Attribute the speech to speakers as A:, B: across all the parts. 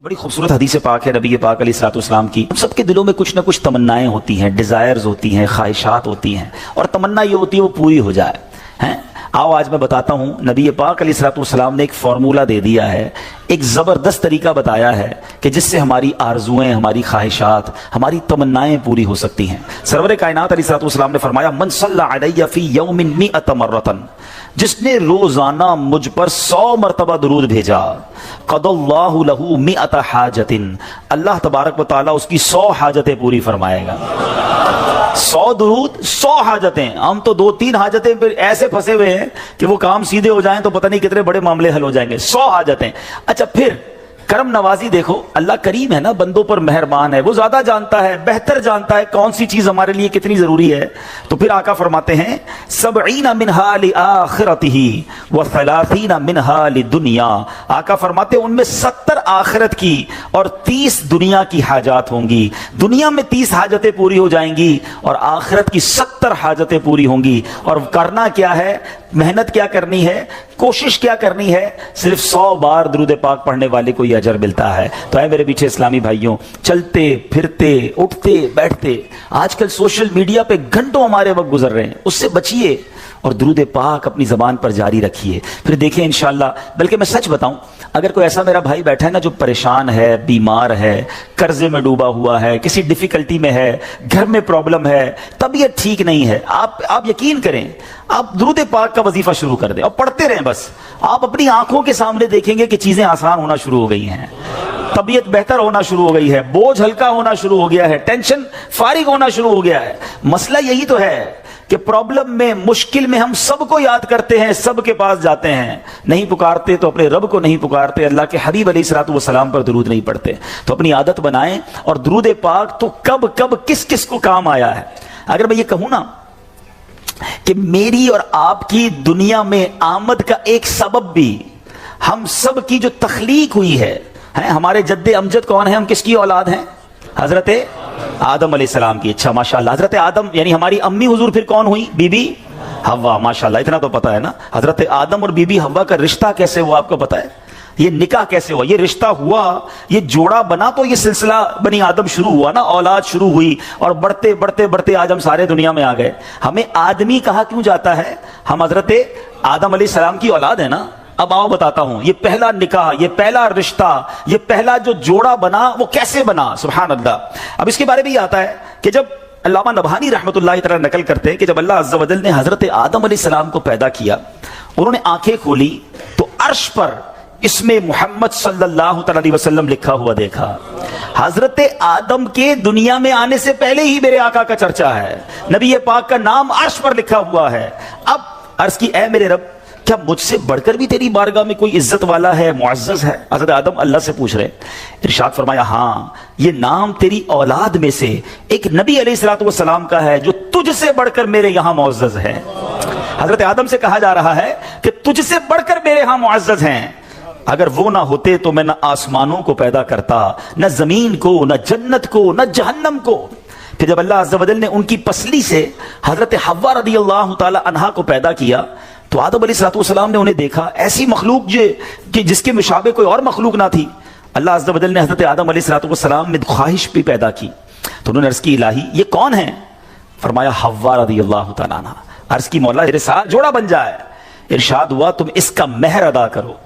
A: बड़ी खूबसूरत हदीस पाक है नबी पाक अलैहिस्सलाम की। हम सबके दिलों में कुछ ना कुछ तमन्नाएं होती हैं, डिजायर्स होती हैं, ख्वाहिशात होती हैं, और तमन्ना ये होती है वो पूरी हो जाए। हैं, आओ आज मैं बताता हूँ, नबी पाक अलैहिस्सलाम ने एक फार्मूला दे दिया है, एक ज़बरदस्त तरीका बताया है कि जिससे हमारी आरजुएं, हमारी ख्वाहिशात, हमारी तमन्नाएं पूरी हो सकती हैं। सरवर कायनात अलैहिस्सलाम ने फरमाया, मन सल्ला अलैया फी यौमिन मिअत मर्रतन, जिसने रोजाना मुझ पर 100 मरतबा दुरूद भेजा, क़दल्लाहु लहू मिअत हाजतिन, अल्लाह तबारक व तआला उसकी 100 हाजतें पूरी फरमाएगा। 100 दुरूद 100 हाजतें। हम तो 2-3 हाजतें पे ऐसे फंसे हुए हैं कि वो काम सीधे हो जाएं तो पता नहीं कितने बड़े मामले हल हो जाएंगे। 100 हाजतें। अच्छा, फिर करम नवाजी देखो, अल्लाह करीम है ना, बंदों पर मेहरबान है, वो ज्यादा जानता है, बेहतर जानता है कौन सी चीज हमारे लिए कितनी जरूरी है। तो फिर आका फरमाते हैं, सबईना मिनहा लिआखिरतिही व सलासीना मिनहा लिदुनिया। आका फरमाते हैं उनमें 70 आखिरत की और 30 दुनिया की हाजात होंगी। दुनिया में 30 हाजतें पूरी हो जाएंगी और आखिरत की 70 हाजतें पूरी होंगी। और करना क्या है, मेहनत क्या करनी है, कोशिश क्या करनी है, सिर्फ 100 बार दुरूद पाक पढ़ने वाले को यह अजर मिलता है। तो है मेरे पीछे इस्लामी भाइयों, चलते फिरते उठते बैठते आजकल सोशल मीडिया पे घंटों हमारे वक्त गुजर रहे हैं, उससे बचिए और दुरूद पाक अपनी जबान पर जारी रखिए। फिर देखिए इंशाअल्लाह। बल्कि मैं सच बताऊं, अगर कोई ऐसा मेरा भाई बैठा है ना जो परेशान है, बीमार है, कर्जे में डूबा हुआ है, किसी डिफिकल्टी में है, घर में प्रॉब्लम है, तबीयत ठीक नहीं है, आप यकीन करें, आप दुरूद पाक का वजीफा शुरू कर दें और पढ़ते रहें। बस आप अपनी आंखों के सामने देखेंगे कि चीजें आसान होना शुरू हो गई हैं, तबीयत बेहतर होना शुरू हो गई है, बोझ हल्का होना शुरू हो गया है, टेंशन फारिग होना शुरू हो गया है। मसला यही तो है कि प्रॉब्लम में, मुश्किल में हम सबको याद करते हैं, सबके पास जाते हैं, नहीं पुकारते तो अपने रब को नहीं पुकारते, अल्लाह के हबीब अलैहिस्सलातु वस्सलाम पर दुरूद नहीं पढ़ते। तो अपनी आदत बनाएं। और दुरूद पाक तो कब कब किस किस को काम आया है। अगर मैं ये कहूं ना कि मेरी और आपकी दुनिया में आमद का एक सबब भी हम सब की जो तख्लीक हुई है, हमारे जद्दे अमजद कौन है, हम किसकी औलाद हैं, हजरत आदम अलैहिस्सलाम की। अच्छा माशाल्लाह, हजरत आदम यानी हमारी अम्मी हुजूर फिर कौन हुई, बीबी हव्वा। माशाल्लाह, इतना तो पता है ना। हजरत आदम और बीबी हव्वा का रिश्ता कैसे हुआ आपको पता है, ये निकाह कैसे हुआ, ये रिश्ता हुआ, ये जोड़ा बना तो ये सिलसिला बनी आदम शुरू हुआ ना, औलाद शुरू हुई। और बढ़ते बढ़ते बढ़ते आज हम सारे दुनिया में आ गए। हमें आदमी कहा क्यों जाता है, हम हजरत आदम अलैहिस्सलाम की औलाद है ना। अब आओ बताता हूं, ये पहला निकाह, ये पहला रिश्ता, ये पहला जो जोड़ा बना वो कैसे बना, सुभान अल्लाह। अब इसके बारे में ये आता है कि जब अल्लामा नबहानी रहमतुल्लाह तआला नकल करते हैं कि जब अल्लाह अज़्ज़ा व जल ने हजरत आदम अलैहिस्सलाम को पैदा किया, उन्होंने आंखें खोली तो अर्श पर इसमें मोहम्मद सल्लल्लाहु अलैहि वसल्लम लिखा हुआ देखा। हजरत आदम के दुनिया में आने से पहले ही मेरे आका का चर्चा है, नबी पाक का नाम अर्श पर लिखा हुआ है। अब अर्श की, ऐ मेरे रब, क्या मुझसे बढ़कर भी तेरी बारगाह में कोई इज्जत वाला है, मुअज़्ज़ज़ है। हज़रत आदम अल्लाह से पूछ रहे। इरशाद फरमाया, हाँ, ये नाम तेरी औलाद में से एक नबी अलैहिस्सलातु वस्सलाम का है जो तुझसे बढ़कर मेरे यहाँ मुअज़्ज़ज़ है। हजरत आदम से कहा जा रहा है कि तुझसे बढ़कर मेरे यहाँ मुअज़्ज़ज़ हैं। अगर वो ना होते तो मैं न आसमानों को पैदा करता, न जमीन को, न जन्नत को, न जहन्नम को। फिर जब अल्लाह अज़्ज़ा व जल ने उनकी पसली से हजरत हव्वा रज़ियल्लाहु ताला अन्हा को पैदा किया तो आदम अलैहिस्सलाम ने उन्हें देखा, ऐसी मखलूक कि जिसके मुशाबे कोई और मखलूक ना थी। अल्लाह अज़्ज़ा व जल ने हजरत आदम अलैहिस्सलाम में ख्वाहिश भी पैदा की। तो उन्होंने अर्ज़ की, इलाही ये कौन है? फरमाया, हव्वा रज़ियल्लाहु ताला अन्हा। अर्ज़ की, मौला मेरे साथ जोड़ा बन जाए। इरशाद हुआ, तुम इसका महर अदा करो।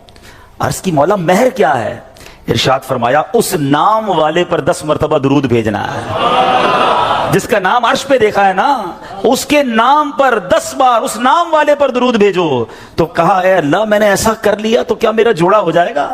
A: अर्ज़ की, मौला महर क्या है? इरशाद फरमाया, उस नाम वाले पर 10 मरतबा दुरूद भेजना है, जिसका नाम अर्श पे देखा है ना, उसके नाम पर 10 बार उस नाम वाले पर दुरूद भेजो। तो कहा, ए अल्लाह, मैंने ऐसा कर लिया तो क्या मेरा जोड़ा हो जाएगा,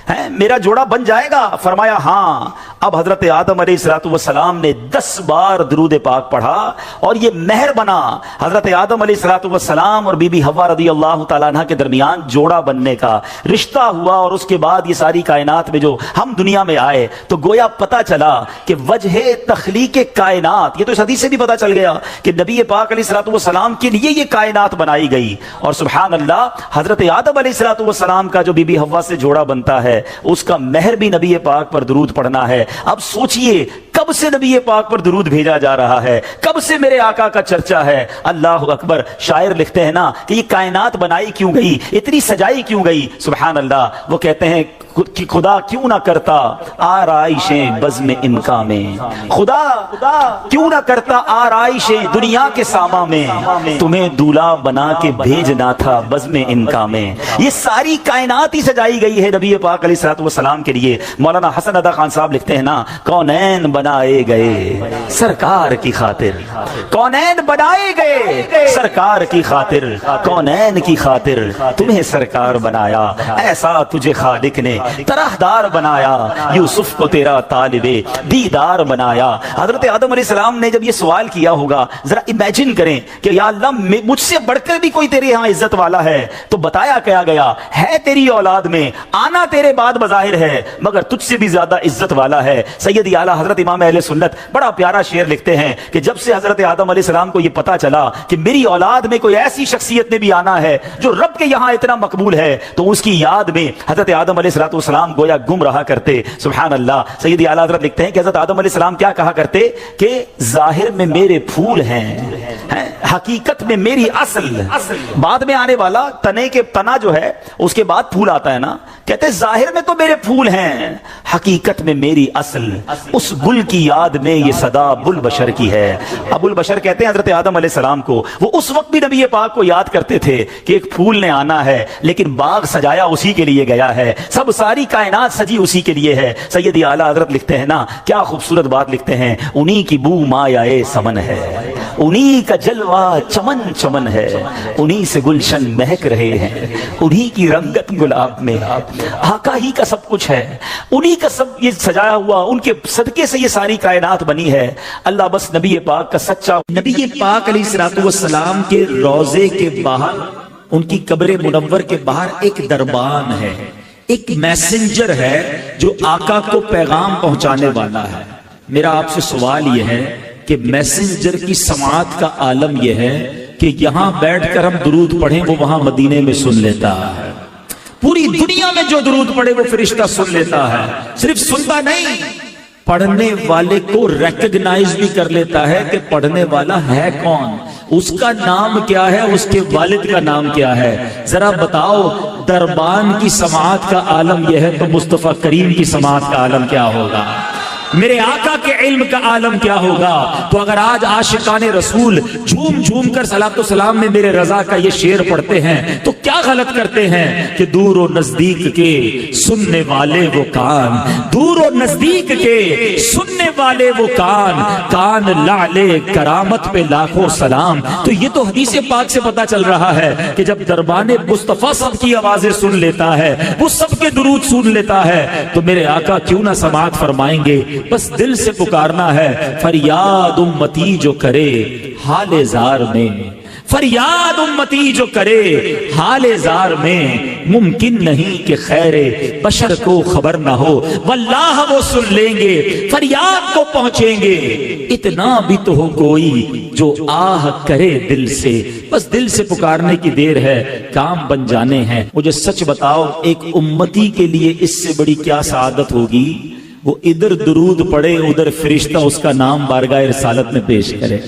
A: है मेरा जोड़ा बन जाएगा? फरमाया, हाँ। अब हजरत आदम अलैहिस्सलातु वस्सलाम ने 10 बार दुरूद पाक पढ़ा और ये महर बना। हजरत आदम अलैहिस्सलातु वस्सलाम और बीबी हव्वा रज़ियल्लाहु ताला अन्हा के दरमियान जोड़ा बनने का रिश्ता हुआ। और उसके बाद ये सारी कायनात में जो हम दुनिया में आए तो गोया पता चला कि वजह तख्लीक कायनात, ये तो इस हदीस से भी पता चल गया कि नबी पाक अलैहिस्सलातु वस्सलाम के लिए ये कायनात बनाई गई। और सुभान अल्लाह, हजरत आदम अलैहिस्सलातु वस्सलाम का जो बीबी हव्वा से जोड़ा बनता है उसका महर भी नबी पाक पर दुरूद पढ़ना है। अब सोचिए, कब से नबी पाक पर दुरूद भेजा जा रहा है, कब से मेरे आका का चर्चा है। अल्लाह अकबर। शायर लिखते हैं ना कि ये कायनात बनाई क्यों गई, इतनी सजाई क्यों गई। सुभान अल्लाह। वो कहते हैं کہ خدا کیوں نہ کرتا آرائشیں بزم انکا میں، خدا کیوں نہ کرتا آرائشیں دنیا کے ساما میں، تمہیں دولہا بنا کے بھیجنا تھا بزم انکا میں۔ یہ ساری کائنات ہی سجائی گئی ہے نبی پاک علیہ الصلوۃ والسلام کے لیے۔ مولانا حسن ادا خان صاحب لکھتے ہیں نا، کونین بنائے گئے سرکار کی خاطر، کونین بنائے گئے سرکار کی خاطر، کونین کی خاطر تمہیں سرکار بنایا، ایسا تجھے خالق نے طرحدار بنایا، یوسف کو تیرا طالب دیدار بنایا۔ حضرت آدم علیہ السلام نے جب یہ سوال کیا ہوگا، ذرا امیجن کریں کہ یا اللہ مجھ سے بڑھ کر بھی کوئی تیرے ہاں عزت والا ہے، تو بتایا کیا گیا ہے تیری اولاد میں آنا تیرے بعد بظاہر ہے، مگر تجھ سے بھی زیادہ عزت والا ہے۔ سیدی اعلیٰ حضرت امام اہل سنت بڑا پیارا شعر لکھتے ہیں کہ جب سے حضرت آدم علیہ السلام کو یہ پتا چلا کہ میری اولاد میں کوئی ایسی شخصیت نے بھی آنا ہے جو رب کے یہاں اتنا مقبول ہے، تو اس کی یاد میں حضرت آدم علیہ السلام گویا گم رہا کرتے۔ سبحان اللہ۔ سیدی اعلیٰ حضرت لکھتے ہیں کہ حضرت آدم علیہ السلام کیا کہا کرتے کہ ظاہر میں میرے پھول ہیں، حقیقت میں میری اصل۔ بعد میں آنے والا تنے کے تنا جو ہے اس کے بعد پھول آتا ہے نا، کہتے ظاہر میں تو میرے پھول ہیں، حقیقت میں میری اصل، اس گل کی یاد میں یہ صدا ابو البشر کی ہے۔ ابو البشر کہتے ہیں حضرت آدم علیہ السلام کو، وہ اس وقت بھی نبی پاک کو یاد کرتے تھے کہ ایک پھول نے آنا ہے، لیکن باغ سجایا اسی کے لیے گیا ہے، سب ساری کائنات سجی اسی کے لیے ہے۔ سیدی اعلیٰ حضرت لکھتے ہیں نا، کیا خوبصورت بات لکھتے ہیں، انہی کی بو مایہ سمن ہے، انہی کا جلوہ چمن چمن ہے، انہی سے گلشن مہک رہے ہیں، انہی کی رنگت گلاب میں، آقا ہی کا سب کچھ ہے، انہی کا سب یہ سجایا ہوا، ان کے صدقے سے یہ ساری کائنات بنی ہے۔ اللہ بس نبی پاک کا سچا،
B: نبی پاک علیہ الصلوۃ والسلام کے روضے کے باہر، ان کی قبر منور کے باہر ایک دربان ہے، ایک میسنجر ہے جو آقا کو پیغام پہنچانے والا ہے۔ میرا آپ سے سوال یہ ہے کہ میسنجر کی سماعت کا عالم یہ ہے کہ یہاں بیٹھ کر ہم درود پڑھیں وہ وہاں مدینے میں سن لیتا ہے، پوری دنیا میں جو درود پڑھے وہ فرشتہ سن لیتا ہے، صرف سنتا نہیں، پڑھنے والے کو ریکگنائز بھی کر لیتا ہے کہ پڑھنے والا ہے کون، اس کا نام کیا ہے، اس کے والد کا نام کیا ہے۔ ذرا بتاؤ دربان کی سماعت کا عالم یہ ہے تو مصطفیٰ کریم کی سماعت کا عالم کیا ہوگا، میرے آقا کے علم کا عالم کیا ہوگا۔ تو اگر آج عاشقان رسول جھوم جھوم کر صلاۃ و سلام میں میرے رضا کا یہ شعر پڑھتے ہیں تو کیا غلط کرتے ہیں کہ دور و نزدیک کے سننے والے وہ کان، دور و نزدیک کے سننے والے وہ کان، کان لعلے کرامت پہ لاکھوں سلام۔ تو یہ تو حدیث پاک سے پتا چل رہا ہے کہ جب دربان مصطفیٰ سب کی آوازیں سن لیتا ہے، وہ سب کے درود سن لیتا ہے، تو میرے آقا کیوں نہ سماعت فرمائیں گے۔ بس دل سے پکارنا ہے، فریاد امتی جو کرے حال زار میں، فریاد امتی جو کرے حال زار میں، ممکن نہیں کہ خیر بشر کو خبر نہ ہو، واللہ وہ سن لیں گے، فریاد کو پہنچیں گے۔ اتنا بھی تو ہو کوئی جو آہ کرے دل سے، بس دل سے پکارنے کی دیر ہے، کام بن جانے ہیں۔ مجھے سچ بتاؤ، ایک امتی کے لیے اس سے بڑی کیا سعادت ہوگی، وہ ادھر درود پڑھے ادھر فرشتہ اس کا نام بارگاہ رسالت میں پیش کرے،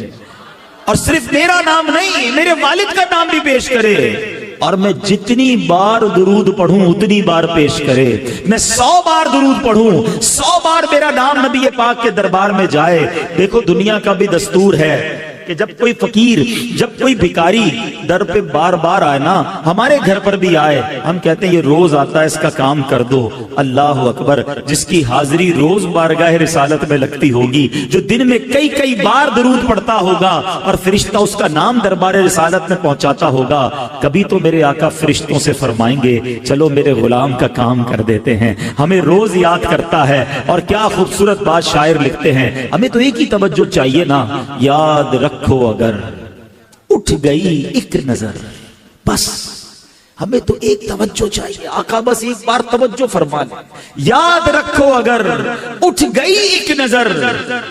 B: اور صرف میرا نام نہیں، میرے والد کا نام بھی پیش کرے، اور میں جتنی بار درود پڑھوں اتنی بار پیش کرے۔ میں 100 بار درود پڑھوں، 100 بار میرا نام نبی پاک کے دربار میں جائے۔ دیکھو دنیا کا بھی دستور ہے کہ جب کوئی فقیر، جب کوئی بھکاری در پہ بار بار آئے نا، ہمارے گھر پر بھی آئے، ہم کہتے ہیں یہ روز آتا ہے، اس کا کام کر دو۔ اللہ اکبر، جس کی حاضری روز بارگاہ رسالت میں لگتی ہوگی، جو دن میں کئی کئی بار درود پڑھتا ہوگا اور فرشتہ اس کا نام دربار رسالت میں پہنچاتا ہوگا، کبھی تو میرے آقا فرشتوں سے فرمائیں گے چلو میرے غلام کا کام کر دیتے ہیں۔ ہمیں روز یاد کرتا ہے، اور کیا خوبصورت بات شاعر لکھتے ہیں، ہمیں تو ایک ہی توجہ چاہیے نا، یاد رکھو اگر اٹھ گئی ایک نظر، بس ہمیں تو ایک توجہ چاہیے، آقا بس ایک بار توجہ فرما لیں، یاد رکھو اگر اٹھ گئی ایک نظر،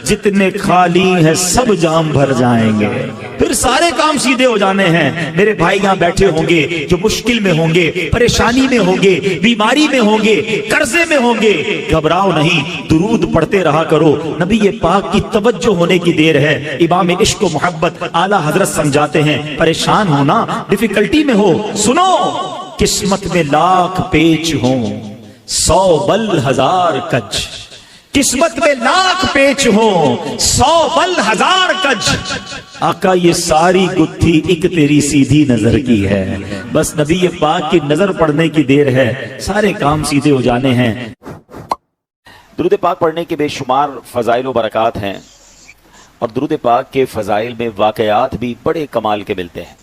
B: جتنے خالی ہیں سب جام بھر جائیں گے، پھر سارے کام سیدھے ہو جانے ہیں۔ میرے بھائی یہاں بیٹھے ہوں گے جو مشکل میں ہوں گے، پریشانی میں ہوں گے، بیماری میں ہوں گے، قرضے میں ہوں گے، گھبراؤ نہیں، درود پڑھتے رہا کرو، نبی پاک کی توجہ ہونے کی دیر ہے۔ امام عشق و محبت اعلیٰ حضرت سمجھاتے ہیں، پریشان ہونا، ڈیفیکلٹی میں ہو، سنو، قسمت میں لاکھ پیچ ہوں، 100 बल 1000 कज, किस्मत में लाख पेच हो 100 बल 1000 कज। आका ये सारी गुत्थी एक तेरी सीधी नजर की है, बस नबी पाक की नजर पड़ने की देर है, सारे काम सीधे हो जाने हैं।
A: दुरूद पाक पढ़ने के बेशुमार फ़ज़ाइल व बरक़ात हैं और दुरूद पाक के फ़ज़ाइल में वाक़यात भी बड़े कमाल के मिलते हैं।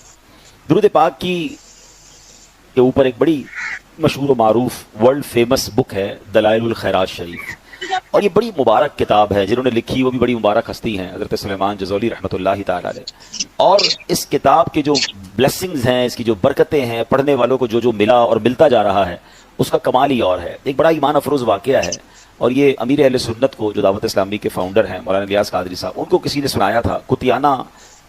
A: दुरूद पाक के ऊपर एक बड़ी मशहूर व मारूफ वर्ल्ड फेमस बुक है दलाइलुल खैरात शरीफ, और ये बड़ी मुबारक किताब है। जिन्होंने लिखी वो भी बड़ी मुबारक हस्ती हैं, हज़रत सुलेमान जज़ोली रहमतुल्लाहि ताला अलैह। और इस किताब के जो ब्लेसिंग्स हैं, इसकी जो बरकतें हैं, पढ़ने वालों को जो जो मिला और मिलता जा रहा है, उसका कमाल ही और है। एक बड़ा ईमान अफरोज़ वाक़या है, और ये अमीर अहले सुन्नत को, जो दावत इस्लामी के फाउंडर हैं मौलाना इलियास कादरी साहब, उनको किसी ने सुनाया था। कुतियाना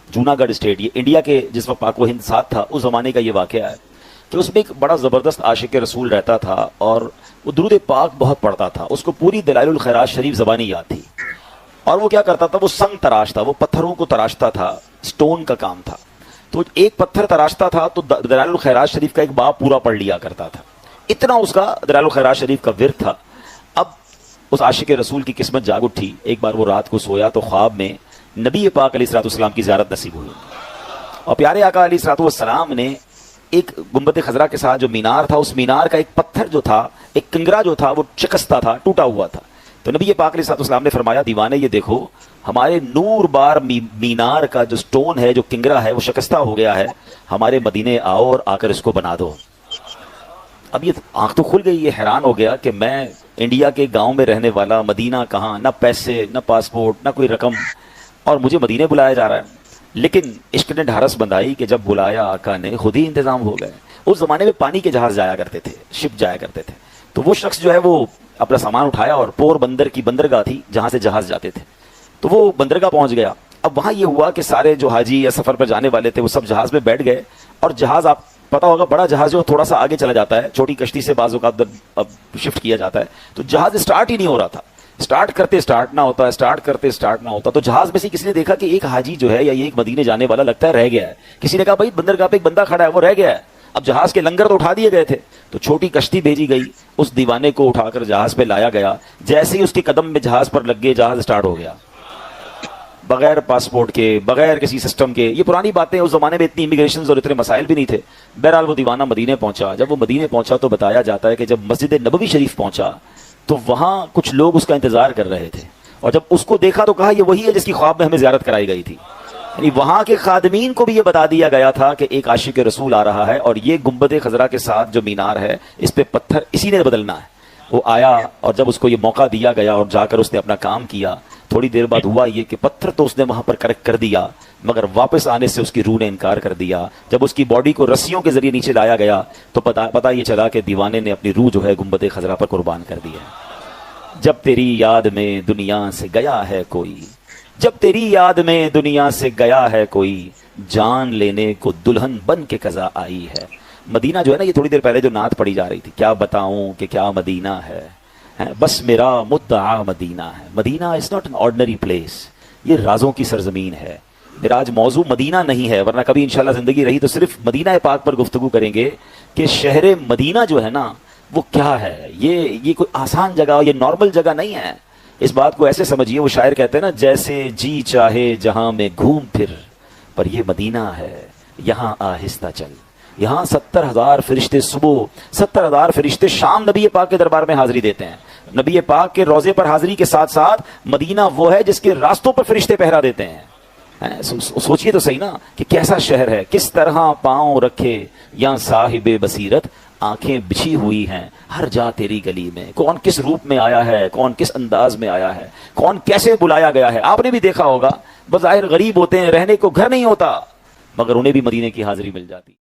A: जूनागढ़ स्टेट, ये इंडिया के जिस वक्त पाक व हिंद साथ था उस ज़माने का ये वाक़या है कि उसमें एक बड़ा ज़बरदस्त आशिक रसूल रहता था और वो दुरूद पाक बहुत पढ़ता था। उसको पूरी दलाइलुल खैरात शरीफ ज़बानी याद थी, और वो क्या करता था, वो संग तराशता, वो पत्थरों को तराशता था, स्टोन का काम था। तो एक पत्थर तराशता था तो दलाइलुल खैरात शरीफ का एक बाब पूरा पढ़ लिया करता था, इतना उसका दलाइलुल खैरात शरीफ का विर्द था। अब उस आशिक रसूल की किस्मत जाग उठी। एक बार वो रात को सोया तो ख्वाब में नबी पाक अलैहिस्सलाम की ज़ियारत नसीब हुई, और प्यारे आका अलैहिस्सलाम ने एक गुंबद खजरा के साथ जो मीनार था, उस मीनार का एक पत्थर जो था, एक किंगरा जो था, वो शिकस्ता था, टूटा हुआ था। तो नबी पाक अलैहिस्सलाम ने फरमाया, दीवाने ये देखो, हमारे नूर बार मीनार का जो स्टोन है, जो किंगरा है, वो शिकस्ता हो गया है, हमारे मदीने आओ और आकर इसको बना दो। अब ये आंख तो खुल गई, ये हैरान हो गया कि मैं इंडिया के गांव में रहने वाला, मदीना कहाँ, ना पैसे, ना पासपोर्ट, ना कोई रकम, और मुझे मदीने बुलाया जा रहा है। लेकिन इश्क ने ढारस बंधाई कि जब बुलाया आका ने, खुद ही इंतजाम हो गए। उस जमाने में पानी के जहाज जाया करते थे, शिप जाया करते थे। तो वो शख्स जो है वो अपना सामान उठाया और पोर बंदर की बंदरगाह थी जहां से जहाज जाते थे, तो वो बंदरगाह पहुंच गया। अब वहां ये हुआ कि सारे जो हाजी या सफर पर जाने वाले थे वो सब जहाज में बैठ गए, और जहाज, आप पता होगा बड़ा जहाज जो थोड़ा सा आगे चला जाता है, छोटी कश्ती से बाजू का अब शिफ्ट किया जाता है, तो जहाज स्टार्ट ही नहीं हो रहा था। स्टार्ट करते स्टार्ट ना होता है, स्टार्ट करते स्टार्ट ना होता। तो जहाज में से किसी ने देखा कि एक हाजी जो है या ये एक मदीने जाने वाला लगता है रह गया है। किसी ने कहा भाई बंदरगाह पे एक बंदा खड़ा है, वो रह गया है। अब जहाज के लंगर तो उठा दिए गए थे, तो छोटी कश्ती भेजी गई, उस दीवाने को उठाकर जहाज पे लाया गया। जैसे ही उसके कदम में जहाज पर लग गए, जहाज स्टार्ट हो गया, बगैर पासपोर्ट के, बगैर किसी सिस्टम के। ये पुरानी बातें, उस जमाने में इतनी इमिग्रेशन और इतने मसाइल भी नहीं थे। बहरहाल वो दीवाना मदीने पहुंचा। जब वो मदीने पहुंचा तो बताया जाता है कि जब मस्जिद नबवी शरीफ पहुंचा तो वहां कुछ लोग उसका इंतजार कर रहे थे, और जब उसको देखा तो कहा ये वही है जिसकी ख्वाब में हमें ज़ियारत कराई गई थी। यानी वहां के खादमीन को भी ये बता दिया गया था कि एक आशिक रसूल आ रहा है, और ये गुंबद खजरा के साथ जो मीनार है, इस पे पत्थर इसी ने बदलना है। वो आया, और जब उसको ये मौका दिया गया और जाकर उसने अपना काम किया, थोड़ी देर बाद हुआ ये कि पत्थर तो उसने वहां पर करेक्ट कर दिया, मगर वापस आने से उसकी रूह ने इनकार कर दिया। जब उसकी बॉडी को रस्सियों के जरिए नीचे लाया गया तो पता ये चला कि दीवाने ने अपनी रूह जो है गुंबद खजरा पर कुर्बान कर दी है। जब तेरी याद में दुनिया से गया है कोई, जब तेरी याद में दुनिया से गया है कोई, जान लेने को दुल्हन बन के कज़ा आई है। मदीना जो है ना, ये थोड़ी देर पहले जो नात पढ़ी जा रही थी, क्या बताऊं कि क्या मदीना है, बस मेरा मुद्दा मदीना है। Medina is not an ordinary place, ये राजों की सरजमीन है। मेरा आज मौजू मदीना नहीं है, वरना कभी इंशाल्लाह जिंदगी रही तो सिर्फ मदीना पाक पर गुफ्तगू करेंगे कि शहर मदीना जो है ना वो क्या है। ये कोई आसान जगह, ये नॉर्मल जगह नहीं है। इस बात को ऐसे समझिए, वो शायर कहते हैं ना, जैसे जी चाहे जहां में घूम फिर, पर ये मदीना है यहाँ आहिस्ता चल। यहाँ 70,000 फरिश्ते सुबह, 70,000 फरिश्ते शाम नबी पाक के दरबार में हाजिरी देते हैं। नबी पाक के रोजे पर हाजिरी के साथ साथ मदीना वो है जिसके रास्तों पर फरिश्ते पहरा देते हैं। सोचिए तो सही ना कि कैसा शहर है, किस तरह पांव रखे यहाँ साहिबे बसीरत, आंखें बिछी हुई हैं हर जा तेरी गली में। कौन किस रूप में आया है, कौन किस अंदाज में आया है, कौन कैसे बुलाया गया है। आपने भी देखा होगा, बज़ाहिर गरीब होते हैं, रहने को घर नहीं होता, मगर उन्हें भी मदीने की हाजिरी मिल जाती।